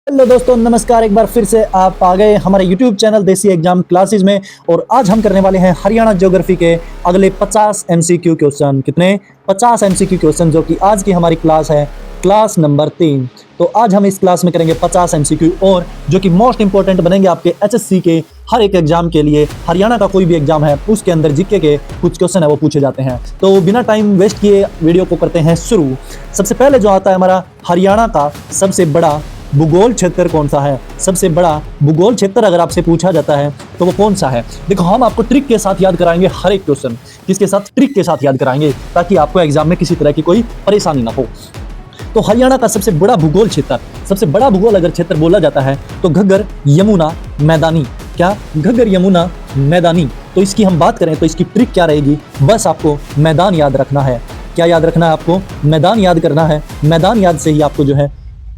Hello दोस्तों, नमस्कार। एक बार फिर से आप आ गए हमारे YouTube चैनल देसी एग्जाम क्लासेस में। और आज हम करने वाले हैं हरियाणा ज्योग्राफी के अगले 50 MCQ क्वेश्चन। कितने? 50 MCQ क्वेश्चन, जो कि आज की हमारी क्लास है, क्लास नंबर 3। तो आज हम इस क्लास में करेंगे 50 MCQ, और जो कि मोस्ट इंपॉर्टेंट बनेंगे आपके HSC के हर एक एग्जाम के लिए। हरियाणा का कोई भी एग्जाम है उसके अंदर जीके के कुछ क्वेश्चन है वो पूछे जाते हैं। तो बिना टाइम वेस्ट किए वीडियो को करते हैं शुरू। सबसे पहले जो आता है हमारा, हरियाणा का सबसे बड़ा भूगोल क्षेत्र कौन सा है? सबसे बड़ा भूगोल क्षेत्र अगर आपसे पूछा जाता है तो वो कौन सा है? देखो, हम आपको ट्रिक के साथ याद कराएंगे हर एक क्वेश्चन। किसके साथ? ट्रिक के साथ याद कराएंगे, ताकि आपको एग्जाम में किसी तरह की कोई परेशानी ना हो। तो हरियाणा का सबसे बड़ा भूगोल क्षेत्र, सबसे बड़ा भूगोल अगर क्षेत्र बोला जाता है तो घग्गर यमुना मैदानी। क्या? घग्गर यमुना मैदानी। तो इसकी हम बात करें तो इसकी ट्रिक क्या रहेगी? बस आपको मैदान याद रखना है। क्या याद रखना है आपको? मैदान याद करना है। मैदान याद से ही आपको जो है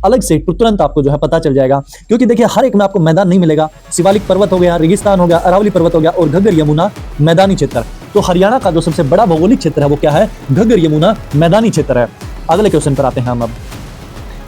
अलग से तुरंत आपको जो है पता चल जाएगा। क्योंकि देखिए, हर एक में आपको मैदान नहीं मिलेगा। शिवालिक पर्वत हो गया, रेगिस्तान हो गया, अरावली पर्वत हो गया, और घग्गर यमुना मैदानी क्षेत्र। तो हरियाणा का जो सबसे बड़ा भौगोलिक क्षेत्र है वो क्या है? घग्गर यमुना मैदानी क्षेत्र है। अगले क्वेश्चन पर आते हैं हम अब।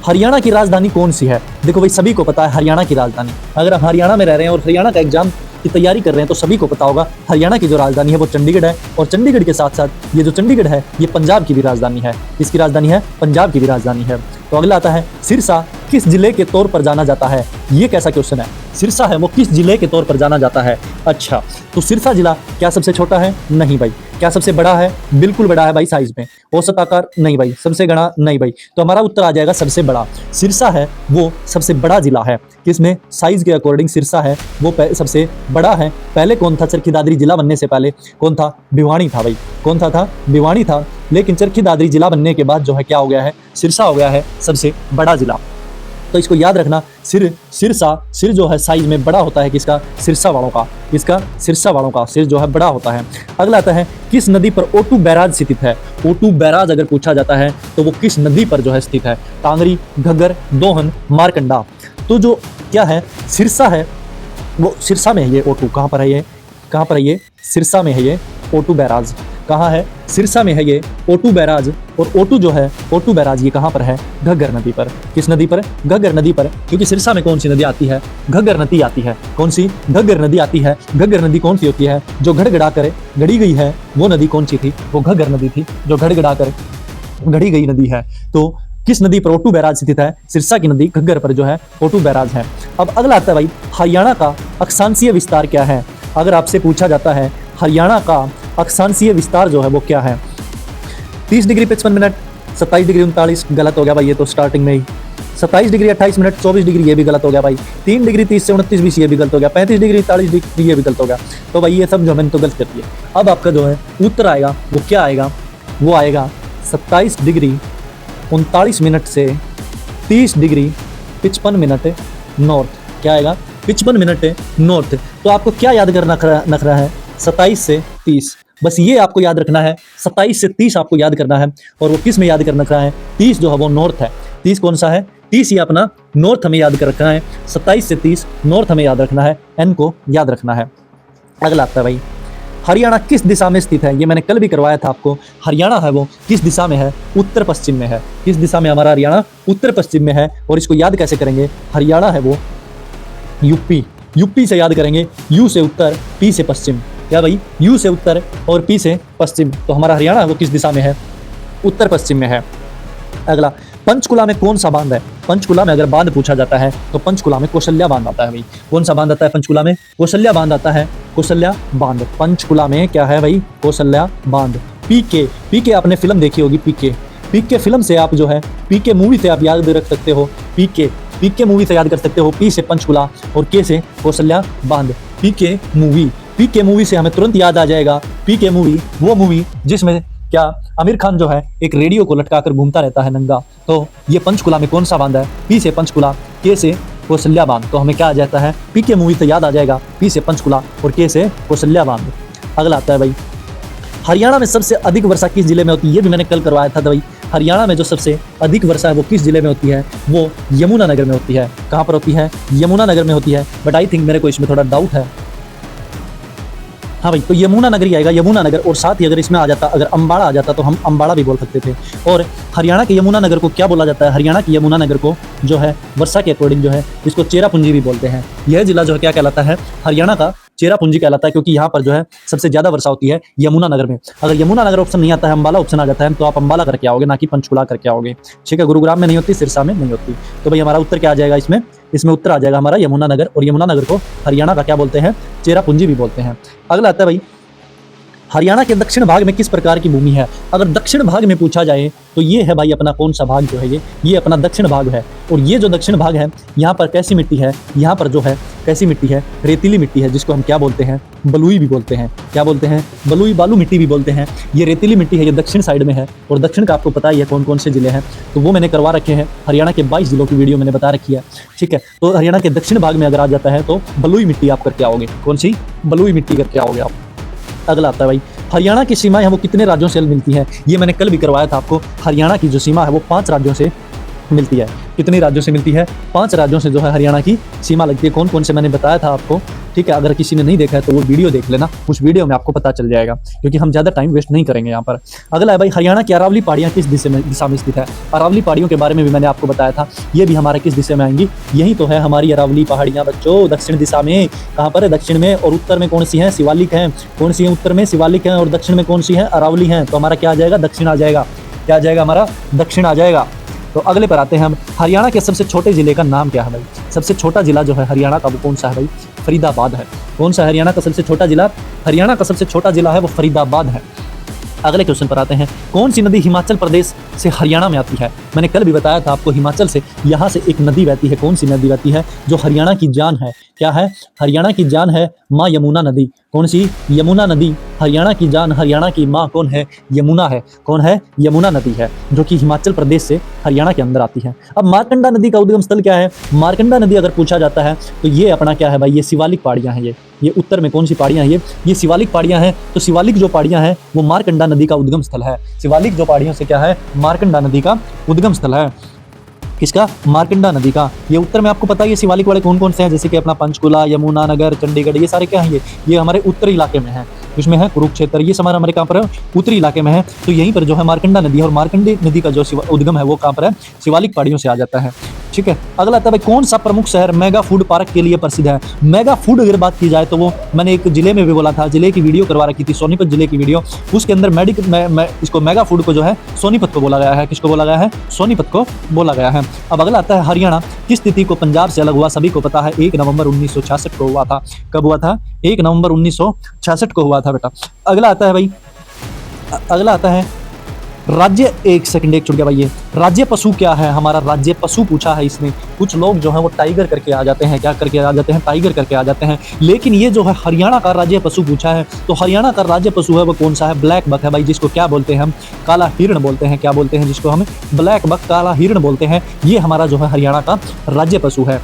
हरियाणा की राजधानी कौन सी है? देखो भाई, सभी को पता है हरियाणा की राजधानी। अगर आप हरियाणा में रह रहे हैं और हरियाणा का एग्जाम की तैयारी कर रहे हैं तो सभी को पता होगा हरियाणा की जो राजधानी है वो चंडीगढ़ है। और चंडीगढ़ के साथ साथ ये जो चंडीगढ़ है ये पंजाब की भी राजधानी है। किसकी राजधानी है? पंजाब की भी राजधानी है। तो अगला आता है, सिरसा किस जिले के तौर पर जाना जाता है? ये कैसा क्वेश्चन है? सिरसा है वो किस जिले के तौर पर जाना जाता है? अच्छा, तो सिरसा जिला क्या सबसे छोटा है? नहीं भाई। क्या सबसे बड़ा है? बिल्कुल बड़ा है भाई, साइज में। औसत आकार? नहीं भाई। सबसे घना? नहीं भाई। तो हमारा उत्तर आ जाएगा सबसे बड़ा। सिरसा है वो सबसे बड़ा जिला है। किसमें? साइज के अकॉर्डिंग सिरसा है वो सबसे बड़ा है। पहले कौन था? चरखी दादरी जिला बनने से पहले कौन था? भिवानी था भाई। कौन था? भिवानी था। लेकिन चरखी दादरी जिला बनने के बाद जो है क्या हो गया है? सिरसा हो गया है सबसे बड़ा जिला। तो इसको याद रखना। सिरसा, सिर जो है साइज में बड़ा होता है किसका? सिरसा वालों का। इसका सिरसा वालों का सिर जो है बड़ा होता है। अगला आता है, किस नदी पर ओटू बैराज स्थित है? ओटू बैराज अगर पूछा जाता है तो वो किस नदी पर जो है स्थित है? कांगरी, घग्गर, दोहन, मारकंडा। तो जो क्या है, सिरसा है वो सिरसा में है। ये ओटू कहाँ पर है? ये कहाँ पर है? ये सिरसा में है। ये ओटू बैराज कहाँ है? सिरसा में है ये ओटू बैराज। और ओटू जो है, ओटू बैराज, ये कहाँ पर है? घग्गर नदी पर। किस नदी पर? घग्गर नदी पर। क्योंकि सिरसा में कौन सी नदी आती है? घग्गर नदी आती है। कौन सी? घग्गर नदी आती है। घग्गर नदी कौन सी होती है? जो घड़गड़ा कर गढ़ी गई है वो नदी कौन सी थी? वो घग्गर नदी थी, जो घड़गड़ा कर गढ़ी गई नदी है। तो किस नदी पर ओटू बैराज स्थित है? सिरसा की नदी घग्गर पर जो है ओटू बैराज है। अब अगला आता है भाई, हरियाणा का अक्षांशीय विस्तार क्या है? अगर आपसे पूछा जाता है हरियाणा का अक्षांशीय विस्तार जो है वो क्या है? 30 डिग्री 55 मिनट, 27 डिग्री 39। गलत हो गया भाई, ये तो स्टार्टिंग में ही। 27 डिग्री 28 मिनट, 24 डिग्री, ये भी गलत हो गया भाई। 3 डिग्री 30 से 29 20, ये भी गलत हो गया। 35 डिग्री 40 डिग्री, ये भी गलत हो गया। तो भाई ये सब जो मैंने तो गलत कर दिया। अब आपका जो है उत्तर आएगा वो क्या आएगा? वो आएगा 27 डिग्री 39 मिनट से 30 डिग्री 55 मिनट नॉर्थ। क्या आएगा? 55 मिनट नॉर्थ। तो आपको क्या याद करना रखना है? 27 से 30, बस ये आपको याद रखना है। 27 से 30 आपको याद करना है। और वो किस में याद करना रखना है? 30 जो है वो नॉर्थ है। 30 कौन सा है? 30 ये अपना नॉर्थ हमें याद कर रखना है। 27 से 30 नॉर्थ हमें याद रखना है। एन को याद रखना है। अगला आता है भाई, हरियाणा किस दिशा में स्थित है? ये मैंने कल भी करवाया था आपको। हरियाणा है वो किस दिशा में है? उत्तर पश्चिम में है। किस दिशा में हमारा हरियाणा? उत्तर पश्चिम में है। और इसको याद कैसे करेंगे? हरियाणा है वो यूपी। यूपी से याद करेंगे। यू से उत्तर, पी से पश्चिम। क्या भाई? यू से उत्तर और पी से पश्चिम। तो हमारा हरियाणा है वो किस दिशा में है? उत्तर पश्चिम में है। अगला, पंचकुला में कौन सा बांध है? पंचकुला में अगर बांध पूछा जाता है तो पंचकुला में कौशल्या बांध आता है भाई। कौन सा बांध आता है पंचकुला में? कौशल्या बांध आता है। कौशल्या बांध पंचकुला में क्या है भाई? कौशल्या बांध। पीके, पीके आपने फिल्म देखी होगी। पीके, पीके फिल्म से आप जो है, पीके मूवी से आप याद रख सकते हो। पीके, पीके मूवी से याद कर सकते हो। पी से पंचकुला और के से कौशल्या बांध। पीके मूवी, पीके मूवी से हमें तुरंत याद आ जाएगा। पीके मूवी वो मूवी जिसमें क्या आमिर खान जो है एक रेडियो को लटका कर घूमता रहता है नंगा। तो ये पंचकुला में कौन सा बांध है? पी से पंचकुला, के से कौशल्या बांध। तो हमें क्या आ जाता है? पीके मूवी से याद आ जाएगा पी से पंचकुला और के से कौशल्या बांध। अगला आता है भाई, हरियाणा में सबसे अधिक वर्षा किस जिले में होती है? ये भी मैंने कल करवाया था भाई। हरियाणा में जो सबसे अधिक वर्षा है वो किस जिले में होती है? वो यमुनानगर में होती है। कहाँ पर होती है? यमुनानगर में होती है। बट आई थिंक मेरे को इसमें थोड़ा डाउट है। हाँ भाई, तो यमुना नगर ही आएगा, यमुना नगर। और साथ ही अगर इसमें आ जाता, अगर अम्बाड़ा आ जाता तो हम अम्बाड़ा भी बोल सकते थे। और हरियाणा के यमुना नगर को क्या बोला जाता है? हरियाणा की यमुना नगर को जो है वर्षा के अकॉर्डिंग जो है इसको चेरापूंजी भी बोलते हैं। यह जिला जो है क्या कहलाता है? हरियाणा का चेरापूंजी कहलाता है, क्योंकि यहाँ पर जो है सबसे ज्यादा वर्षा होती है यमुना नगर में। अगर यमुना नगर ऑप्शन नहीं आता है, अम्बाला ऑप्शन आ जाता है, तो आप अम्बाला करके आओगे, ना कि पंचकुला करके आओगे। ठीक है, गुरुग्राम में नहीं होती, सिरसा में नहीं होती। तो भाई हमारा उत्तर क्या आ जाएगा इसमें? इसमें उत्तर आ जाएगा हमारा यमुना नगर। और यमुना नगर को हरियाणा का क्या बोलते हैं? चेरापूंजी भी बोलते हैं। अगला आता है भाई, हरियाणा के दक्षिण भाग में किस प्रकार की भूमि है? अगर दक्षिण भाग में पूछा जाए तो ये है भाई अपना कौन सा भाग जो है, ये अपना दक्षिण भाग है। और ये जो दक्षिण भाग है, यहाँ पर कैसी मिट्टी है? यहाँ पर जो है कैसी मिट्टी है? रेतीली मिट्टी है, जिसको हम क्या बोलते हैं? बलुई भी बोलते हैं। क्या बोलते हैं? बलुई, बालू मिट्टी भी बोलते हैं। ये रेतीली मिट्टी है, ये दक्षिण साइड में है। और दक्षिण का आपको पता ही है कौन कौन से जिले हैं, तो वो मैंने करवा रखे हैं। हरियाणा के 22 जिलों की वीडियो मैंने बता रखी है। ठीक है, तो हरियाणा के दक्षिण भाग में अगर आ जाता है तो बलुई मिट्टी आप करके आओगे। कौन सी? बलुई मिट्टी करके आओगे आप। अगला आता है भाई, हरियाणा की सीमाएं हैं वो कितने राज्यों से मिलती हैं? ये मैंने कल भी करवाया था आपको। हरियाणा की जो सीमा है वो 5 राज्यों से मिलती है। कितनी राज्यों से मिलती है? 5 राज्यों से जो है हरियाणा की सीमा लगती है। कौन कौन से मैंने बताया था आपको। ठीक है, अगर किसी ने नहीं देखा है तो वो वीडियो देख लेना, उस वीडियो में आपको पता चल जाएगा, क्योंकि हम ज़्यादा टाइम वेस्ट नहीं करेंगे यहाँ पर। अगला है भाई, हरियाणा की अरावली पहाड़ियाँ किस दिशा में स्थित है? अरावली पहाड़ियों के बारे में भी मैंने आपको बताया था। ये भी हमारे किस दिशा में आएंगी? यही तो है हमारी अरावली पहाड़ियाँ बच्चों, दक्षिण दिशा में। कहाँ पर है? दक्षिण में। और उत्तर में कौन सी है? शिवालिक है। कौन सी है? उत्तर में शिवालिक है। और दक्षिण में कौन सी है? अरावली है। तो हमारा क्या आ जाएगा? दक्षिण आ जाएगा। क्या आ जाएगा हमारा? दक्षिण आ जाएगा। तो अगले पर आते हैं हम, हरियाणा के सबसे छोटे जिले का नाम क्या है भाई? सबसे छोटा जिला जो है हरियाणा का वो कौन सा है भाई? फरीदाबाद है। कौन सा हरियाणा का सबसे छोटा जिला? हरियाणा का सबसे छोटा जिला है वो फरीदाबाद है। अगले क्वेश्चन पर आते हैं, कौन सी नदी हिमाचल प्रदेश से हरियाणा में आती है? मैंने कल भी बताया था आपको, हिमाचल से यहाँ से एक नदी बहती है। कौन सी नदी बहती है? जो हरियाणा की जान है। क्या है? हरियाणा की जान है माँ यमुना नदी। कौन सी? यमुना नदी। हरियाणा की जान, हरियाणा की माँ कौन है? यमुना है। कौन है? यमुना नदी है, जो कि हिमाचल प्रदेश से हरियाणा के अंदर आती है। अब मारकंडा नदी का उद्गम स्थल क्या है? मारकंडा नदी अगर पूछा जाता है तो ये अपना क्या है भाई? ये शिवालिक पहाड़ियाँ हैं। ये उत्तर में कौन सी पहाड़ियाँ हैं? ये शिवालिक पहाड़ियाँ हैं। तो शिवालिक जो पहाड़ियाँ हैं वो मारकंडा नदी का उद्गम स्थल है। शिवालिक जो पहाड़ियों से क्या है? मारकंडा नदी का उद्गम स्थल है। किसका? मारकंडा नदी का। ये उत्तर में आपको पता है ये शिवालिक वाले कौन कौन से हैं, जैसे कि अपना पंचकुला, यमुना नगर, चंडीगढ़, ये सारे क्या हैं? ये हमारे उत्तरी इलाके में है। इसमें है कुरुक्षेत्र, ये हमारे हमारे कहाँ पर है? उत्तरी इलाके में है। तो यहीं पर जो है मारकंडा नदी है। और मारकंडी नदी का जो उद्गम है वो कहाँ पर है? शिवालिक पहाड़ियों से आ जाता है। ठीक है, अगला आता है भाई, कौन सा प्रमुख शहर मेगा फूड पार्क के लिए प्रसिद्ध है? मेगा फूड अगर बात की जाए तो वो मैंने एक जिले में भी बोला था, जिले की वीडियो करवा रखी थी, सोनीपत जिले की वीडियो। उसके अंदर इसको मेगा फूड को जो है सोनीपत को बोला गया है। किसको बोला गया है? सोनीपत को बोला गया है। अब अगला आता है, हरियाणा किस तिथि को पंजाब से अलग हुआ? सभी को पता है 1 नवंबर 1966 को हुआ था। कब हुआ था? 1 नवंबर 1966 को हुआ था बेटा। अगला आता है भाई, अगला आता है राज्य, एक सेकंड एक छूट गया भाई, ये राज्य पशु क्या है? हमारा राज्य पशु पूछा है इसमें। कुछ लोग जो है वो टाइगर करके आ जाते हैं। क्या करके आ जाते हैं? टाइगर करके आ जाते हैं। लेकिन ये जो है हरियाणा का राज्य पशु पूछा है, तो हरियाणा का राज्य पशु है वो कौन सा है? ब्लैक बक है भाई, जिसको क्या बोलते हैं हम? काला हिरण बोलते हैं। क्या बोलते हैं? जिसको हम ब्लैक बक, काला हिरण बोलते हैं। ये हमारा जो है हरियाणा का राज्य पशु है।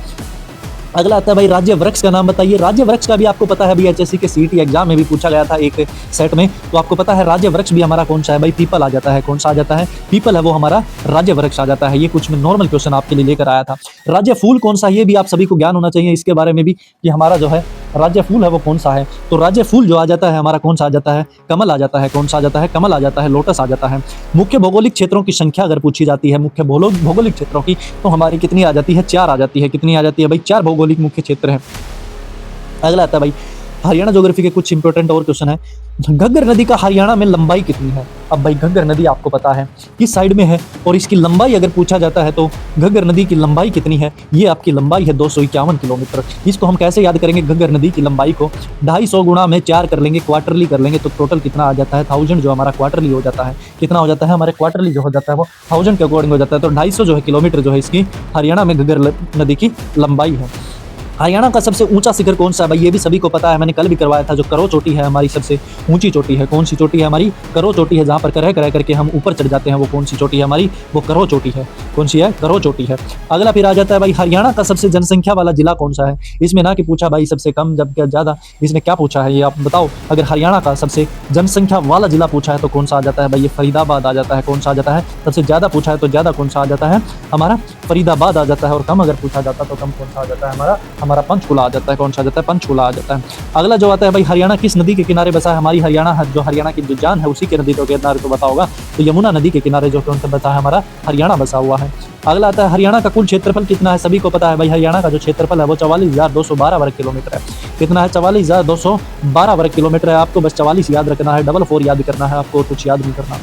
अगला आता है भाई, राज्य वृक्ष का नाम बताइए। राज्य वृक्ष का भी आपको पता है भाई, एचएससी के सीईटी एग्जाम में भी पूछा गया था एक सेट में, तो आपको पता है राज्य वृक्ष भी हमारा कौन सा है भाई? पीपल आ जाता है। कौन सा आ जाता है? पीपल है वो हमारा राज्य वृक्ष आ जाता है। ये कुछ मैं नॉर्मल क्वेश्चन आपके लिए लेकर आया था। राज्य फूल कौन सा है? ये भी आप सभी को ज्ञान होना चाहिए इसके बारे में भी, कि हमारा जो है राज्य फूल है वो कौन सा है? तो राज्य फूल जो आ जाता है हमारा कौन सा आ जाता है? कमल आ जाता है। कौन सा आ जाता है? कमल आ जाता है, लोटस आ जाता है। मुख्य भौगोलिक क्षेत्रों की संख्या अगर पूछी जाती है, मुख्य भौगोलिक क्षेत्रों की, तो हमारी कितनी आ जाती है? 4 आ जाती है। कितनी आ जाती है भाई? 4 भौगोलिक मुख्य क्षेत्र हैं। अगला आता है भाई, हरियाणा ज्योग्राफी के कुछ इंपॉर्टेंट और क्वेश्चन है। घग्गर नदी का हरियाणा में लंबाई कितनी है? अब भाई घग्गर नदी आपको पता है किस साइड में है, और इसकी लंबाई अगर पूछा जाता है तो घग्गर नदी की लंबाई कितनी है? ये आपकी लंबाई है 251 किलोमीटर। इसको हम कैसे याद करेंगे? घग्गर नदी की लंबाई को 250 गुणा में 4 कर लेंगे, क्वार्टरली कर लेंगे, तो टोटल कितना आ जाता है? 1000 जो हमारा क्वार्टरली हो जाता है। कितना हो जाता है? हमारे क्वार्टरली जो हो जाता है वो 1000 के अकॉर्डिंग हो जाता है। तो 250 जो है किलोमीटर जो है इसकी हरियाणा में घग्गर नदी की लंबाई है। हरियाणा का सबसे ऊंचा शिखर कौन सा है भाई? ये भी सभी को पता है, मैंने कल भी करवाया था। जो करो चोटी है हमारी सबसे ऊंची चोटी है। कौन सी चोटी है हमारी? करो चोटी है, जहाँ पर करह करके हम ऊपर चढ़ जाते हैं। वो कौन सी चोटी है हमारी? वो करो चोटी है। कौन सी है? करो चोटी है। अगला फिर आ जाता है भाई, हरियाणा का सबसे जनसंख्या वाला जिला कौन सा है? इसमें ना कि पूछा भाई सबसे कम जब क्या ज़्यादा, इसमें क्या पूछा है ये आप बताओ। अगर हरियाणा का सबसे जनसंख्या वाला जिला पूछा है तो कौन सा आ जाता है भाई? ये फरीदाबाद आ जाता है। कौन सा आ जाता है? सबसे ज़्यादा पूछा है तो ज़्यादा कौन सा आ जाता है? हमारा फरीदाबाद आ जाता है। और कम अगर पूछा जाता तो कम कौन सा आ जाता है? हमारा हमारा पंचकुला आ जाता है। कौन सा आ जाता है? पंचकुला आ जाता है। अगला जो आता है भाई, हरियाणा किस नदी के किनारे बसा है? हमारी हरियाणा जो हरियाणा की जो जान है उसी के नदी के किनारे तो बता होगा, तो यमुना नदी के किनारे जो कौन सा बसा है? हमारा हरियाणा बसा हुआ है। अगला आता है, हरियाणा का कुल क्षेत्रफल कितना है? सभी को पता है भाई, हरियाणा का जो क्षेत्रफल है वो 44,212 वर्ग किलोमीटर है। कितना है? 44,212 वर्ग किलोमीटर है। आपको बस 44 याद रखना है, 44 याद करना है आपको, कुछ याद नहीं करना।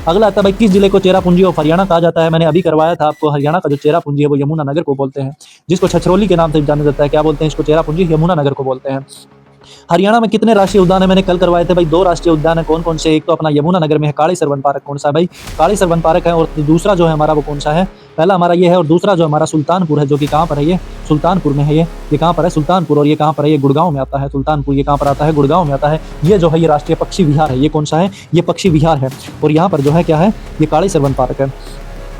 अगला आता है भाई, किस जिले को चेरापूंजी ऑफ हरियाणा कहा जाता है? मैंने अभी करवाया था आपको, हरियाणा का जो चेरापूंजी है वो यमुनानगर को बोलते हैं, जिसको छछरौली के नाम से जाना जाता है। क्या बोलते हैं इसको? चेरापूंजी, यमुनानगर को बोलते हैं। हरियाणा में कितने राष्ट्रीय उद्यान है? मैंने कल करवाए थे भाई, 2 राष्ट्रीय उद्यान है। कौन कौन से? एक तो अपना यमुनानगर में है कालीसर वन पार्क। कौन सा है भाई? कालीसर वन पार्क है। और दूसरा जो है हमारा वो कौन सा है? पहला हमारा ये है, और दूसरा जो हमारा सुल्तानपुर है, जो कि कहाँ पर है? ये सुल्तानपुर में है। ये कहाँ पर है? सुल्तानपुर। और ये कहाँ पर है? ये गुड़गांव में आता है। सुल्तानपुर ये कहाँ पर आता है? गुड़गांव में आता है। ये जो है ये राष्ट्रीय पक्षी विहार है। ये कौन सा है? ये पक्षी विहार है। और यहाँ पर जो है क्या है? ये कालीसर वन पार्क है।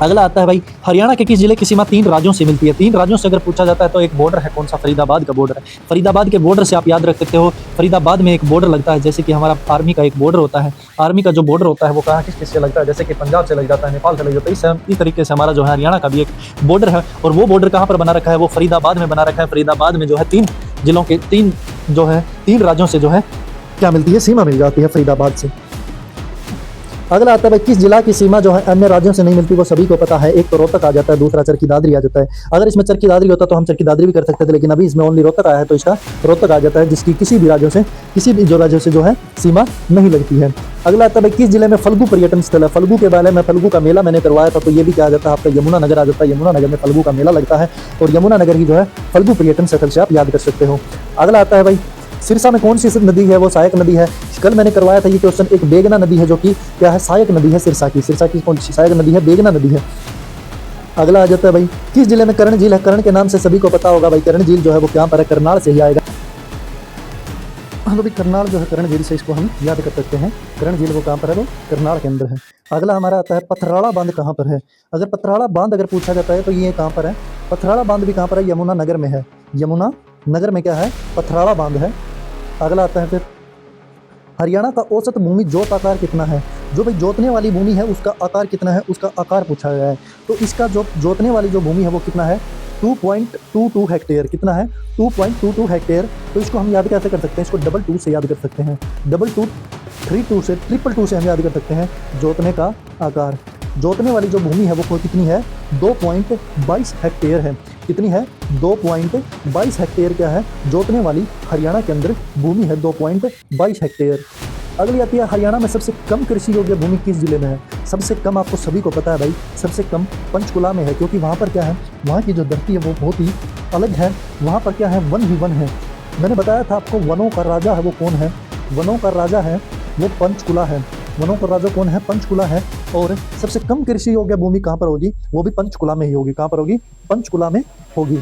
अगला आता है भाई, हरियाणा के किस जिले की सीमा 3 राज्यों से मिलती है? 3 राज्यों से अगर पूछा जाता है तो एक बॉर्डर है। कौन सा? फरीदाबाद का बॉर्डर है। फरीदाबाद के बॉर्डर से आप याद रख सकते हो, फरीदाबाद में एक बॉर्डर लगता है, जैसे कि हमारा आर्मी का एक बॉर्डर होता है। आर्मी का जो बॉर्डर होता है वो कहाँ किस किस से लगता है? जैसे कि पंजाब से लग जाता है, नेपाल से लग जाता है। इस तरीके से हमारा जो है हरियाणा का भी एक बॉर्डर है। और वो बॉर्डर कहाँ पर बना रखा है? वो फरीदाबाद में बना रखा है। फरीदाबाद में जो है 3 जिलों के 3 राज्यों से जो है क्या मिलती है? सीमा मिल जाती है फरीदाबाद से। अगला आता है भाई, किस जिला की सीमा जो है अन्य राज्यों से नहीं मिलती? वो सभी को पता है। एक तो रोहतक आ जाता है, दूसरा चरखी दादरी आ जाता है। अगर इसमें चरखी दादरी होता तो हम चरखी दादरी भी कर सकते थे, लेकिन अभी इसमें ओनली रोहतक आया है तो इसका रोहतक आ जाता है, जिसकी किसी भी राज्यों से जो है सीमा नहीं लगती है। अगला आता है भाई, किस जिले में फल्गु पर्यटन स्थल है? फल्गु के बारे में, फल्गु का मेला मैंने करवाया था, तो ये भी क्या आ जाता है आपका? यमुनानगर आ जाता है। यमुनानगर में फल्गु का मेला लगता है और यमुनानगर ही जो है फल्गु पर्यटन स्थल से आप याद कर सकते हो। अगला आता है भाई, सिरसा में कौन सी नदी है? वो सहायक नदी है। कल मैंने करवाया था ये क्वेश्चन। एक बेगना नदी है जो कि क्या है? सहायक नदी है सिरसा की कौन सी सहायक नदी है? बेगना नदी है। अगला आ जाता है भाई, किस जिले में कर्ण झील है? कर्ण के नाम से सभी को पता होगा भाई, कर्ण झील जो है वो कहाँ पर है? करनाल से ही आएगा। तो भाई करनाल जो है कर्ण झील से इसको हम याद कर सकते हैं। कर्ण झील वो कहाँ पर है? वो करनाल के अंदर है। अगला हमारा आता है, पथराड़ा बांध कहाँ पर है? अगर पथराड़ा बांध अगर पूछा जाता है तो ये कहाँ पर है? पथराड़ा बांध भी कहाँ पर है? यमुनानगर में है। यमुना नगर में क्या है? पथराड़ा बांध है। अगला आता है फिर, हरियाणा का औसत भूमि जोत आकार कितना है? जो भाई जोतने वाली भूमि है उसका आकार कितना है? उसका आकार पूछा गया है। तो इसका जो जोतने वाली जो भूमि है वो कितना है? 2.22 हेक्टेयर। कितना है? 2.22 हेक्टेयर। तो इसको हम याद कैसे कर सकते हैं? इसको 2 से याद कर सकते हैं। 2 से 2 से हम याद कर सकते हैं जोतने का आकार। जोतने वाली जो भूमि है वो कितनी है? 2.22 हेक्टेयर है। कितनी है? 2.22 हेक्टेयर क्या है? जोतने वाली हरियाणा के अंदर भूमि है 2.22 हेक्टेयर। अगली आती है, हरियाणा में सबसे कम कृषि योग्य भूमि किस जिले में है? सबसे कम आपको सभी को पता है भाई, सबसे कम पंचकुला में है, क्योंकि वहाँ पर क्या है? वहाँ की जो धरती है वो बहुत ही अलग है। वहाँ पर क्या है? वन ही वन है। मैंने बताया था आपको, वनों का राजा है वो कौन है? वनों का राजा है वो पंचकुला है। वनों का राजा कौन है? पंचकुला है। और सबसे कम कृषि योग्य भूमि कहाँ पर होगी? वो भी पंचकुला में ही होगी। कहाँ पर होगी? पंचकुला में होगी।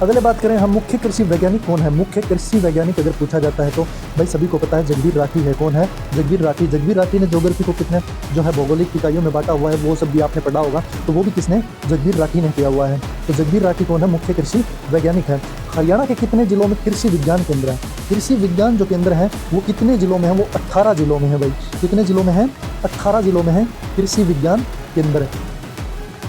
अगले बात करें हम, मुख्य कृषि वैज्ञानिक कौन है? मुख्य कृषि वैज्ञानिक अगर पूछा जाता है तो भाई सभी को पता है, जगबीर राठी है। कौन है? जगबीर राठी। जगबीर राठी ने ज्योग्राफी को कितने जो है भौगोलिक इकाइयों में बांटा हुआ है, वो सब भी आपने पढ़ा होगा, तो वो भी किसने? जगबीर राठी ने किया हुआ है। तो जगबीर राठी कौन है? मुख्य कृषि वैज्ञानिक है। हरियाणा के कितने जिलों में कृषि विज्ञान केंद्र है? कृषि विज्ञान जो केंद्र है वो कितने जिलों में है? वो 18 जिलों में है भाई। कितने जिलों में है? 18 जिलों में है कृषि विज्ञान केंद्र।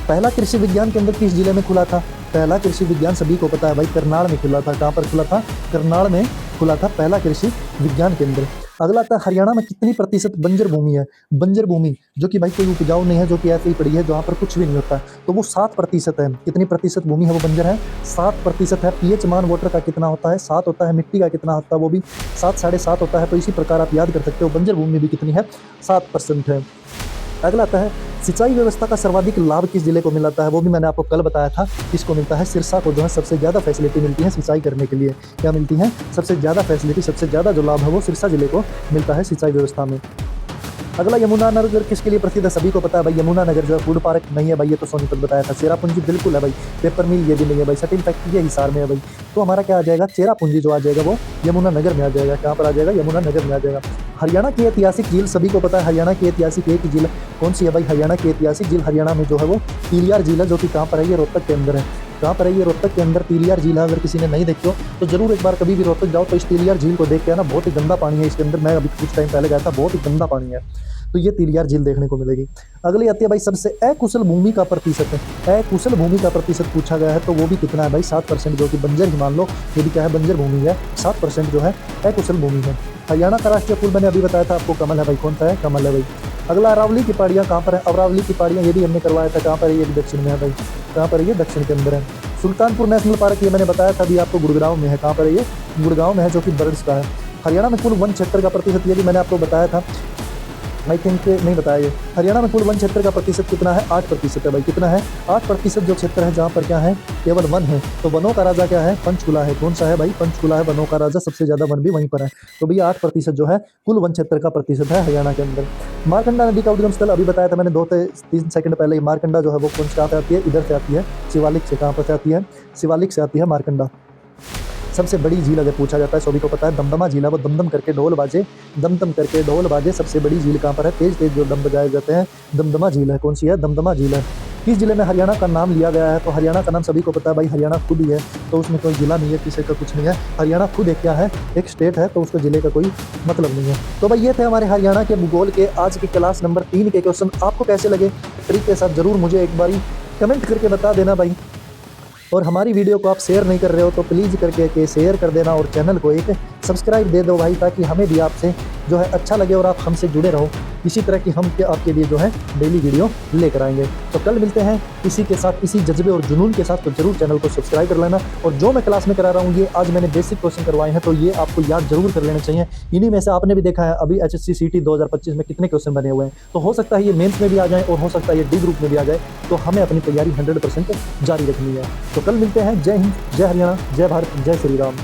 पहला कृषि विज्ञान केंद्र किस जिले में खुला था? पहला कृषि विज्ञान सभी को पता है भाई, करनाल में खुला था। कहाँ पर खुला था? करनाल में खुला था पहला कृषि विज्ञान केंद्र। अगला आता है, हरियाणा में कितनी प्रतिशत बंजर भूमि है? बंजर भूमि जो कि भाई कोई उपजाऊ नहीं है, जो कि ऐसे ही पड़ी है, जहाँ पर कुछ भी नहीं होता, तो वो 7% है। कितनी प्रतिशत भूमि है वो बंजर है? 7% है। पीएच मान वाटर का कितना होता है? 7 होता है। मिट्टी का कितना होता है? वो भी 7, 7.5 होता है। तो इसी प्रकार आप याद कर सकते हो, बंजर भूमि भी कितनी है? 7% है। अगला आता है, सिंचाई व्यवस्था का सर्वाधिक लाभ किस जिले को मिलता है? वो भी मैंने आपको कल बताया था। किसको मिलता है? सिरसा को जो है सबसे ज़्यादा फैसिलिटी मिलती है सिंचाई करने के लिए। क्या मिलती है? सबसे ज़्यादा फैसिलिटी, सबसे ज़्यादा जो लाभ है वो सिरसा जिले को मिलता है सिंचाई व्यवस्था में। अगला, यमुनानगर किसके लिए प्रसिद्ध है? सभी को पता है भाई, यमुनानगर जो है फूड पार्क नहीं है भाई, ये तो सोनीपत बताया था। चेरापूंजी बिल्कुल है भाई। पेपर मिल ये भी नहीं है भाई। सटिल फैक्ट्री ये हिसार में है भाई। तो हमारा क्या आ जाएगा? चेरापूंजी जो आ जाएगा वो यमुनानगर में आ जाएगा। कहाँ पर आ जाएगा? यमुनानगर में आ जाएगा। हरियाणा की ऐतिहासिक झील सभी को पता है। हरियाणा की ऐतिहासिक एक झील कौन सी है भाई? हरियाणा की ऐतिहासिक झील हरियाणा में जो है वो तीलियार झील है, जो कि कहाँ पर है? ये रोहतक के अंदर है। कहाँ पर है? ये रोहतक के अंदर तीलियार झील है। अगर किसी ने नहीं देखी हो तो जरूर एक बार कभी भी रोहतक जाओ तो इस तीलियार झील को देख के आना। बहुत ही गंदा पानी है इसके अंदर। मैं अभी कुछ टाइम पहले गया था, बहुत ही गंदा पानी है। तो ये तीलियार झील देखने को मिलेगी। अगली आती है भाई सबसे अकुशल भूमि का प्रतिशत है। अकुशल भूमि का प्रतिशत पूछा गया है तो वो भी कितना है भाई 7%, जो कि बंजर ही मान लो, ये भी क्या है बंजर भूमि है। 7% जो है अकुशल भूमि है। हरियाणा का राष्ट्रीय फूल मैंने अभी बताया था आपको, कमल है भाई। कौन सा है? कमल है भाई। अगला अरावली की पहाड़ियाँ कहाँ पर है? अरावली की पहाड़ियाँ ये भी हमने करवाया था, कहाँ पर है? ये भी दक्षिण में है भाई। कहाँ पर है? ये दक्षिण के अंदर है। सुल्तानपुर नेशनल पार्क ये मैंने बताया था अभी आपको, गुड़गांव में है। कहाँ पर है? ये गुड़गांव में है, जो कि बर्ड्स का है। हरियाणा में कुल वन क्षेत्र का प्रतिशत ये भी मैंने आपको बताया था, आई थिंक नहीं बताया ये। हरियाणा में कुल वन क्षेत्र का प्रतिशत कितना है? 8% है भाई। कितना है? 8% जो क्षेत्र है जहाँ पर क्या है केवल वन है। तो वनों का राजा क्या है? पंचकुला है। कौन सा है भाई? पंचकुला है वनों का राजा, सबसे ज्यादा वन भी वहीं पर है। तो भैया 8% जो है कुल वन क्षेत्र का प्रतिशत है हरियाणा के अंदर। मारकंडा नदी का उद्गम स्थल अभी बताया था मैंने 2 से 3 सेकंड पहले ही। मारकंडा जो है वो कौन से आती है? इधर से आती है, शिवालिक से। कहाँ पर से आती है? शिवालिक से आती है मारकंडा। सबसे बड़ी झील अगर पूछा जाता है सभी को पता है दमदमा झील है, वो दमदम करके ढोल बाजे, दमदम करके ढोल बाजे। सबसे बड़ी झील कहाँ पर है? तेज तेज जो डम बजाए जाते हैं, दमदमा झील है। कौन सी है? दमदमा झील है। किस जिले में हरियाणा का नाम लिया गया है? तो हरियाणा का नाम सभी को पता है भाई, हरियाणा खुद ही है, तो उसमें कोई जिला नहीं है, किसी का कुछ नहीं है। हरियाणा खुद एक क्या है? एक स्टेट है, तो उसको जिले का कोई मतलब नहीं है। तो भाई ये थे हमारे हरियाणा के भूगोल के आज की क्लास नंबर 3 के क्वेश्चन। आपको कैसे लगे ट्रिक के साथ जरूर मुझे एक बारी कमेंट करके बता देना भाई। और हमारी वीडियो को आप शेयर नहीं कर रहे हो तो प्लीज़ करके शेयर कर देना, और चैनल को एक सब्सक्राइब दे दो भाई, ताकि हमें भी आपसे जो है अच्छा लगे और आप हमसे जुड़े रहो। इसी तरह की हम आपके लिए जो है डेली वीडियो लेकर आएंगे। तो कल मिलते हैं इसी के साथ, इसी जज्बे और जुनून के साथ। तो जरूर चैनल को सब्सक्राइब कर लेना। और जो मैं क्लास में करा रहा हूँ ये आज मैंने बेसिक क्वेश्चन करवाए हैं, तो ये आपको याद जरूर कर लेने चाहिए। इन्हीं में से आपने भी देखा है अभी HSC CT 2025 में कितने क्वेश्चन बने हुए हैं। तो हो सकता है ये मेंस में भी आ जाए और हो सकता है ये डी ग्रुप में भी आ जाए। तो हमें अपनी तैयारी 100% जारी रखनी है। तो कल मिलते हैं। जय हिंद, जय हरियाणा, जय भारत, जय श्री राम।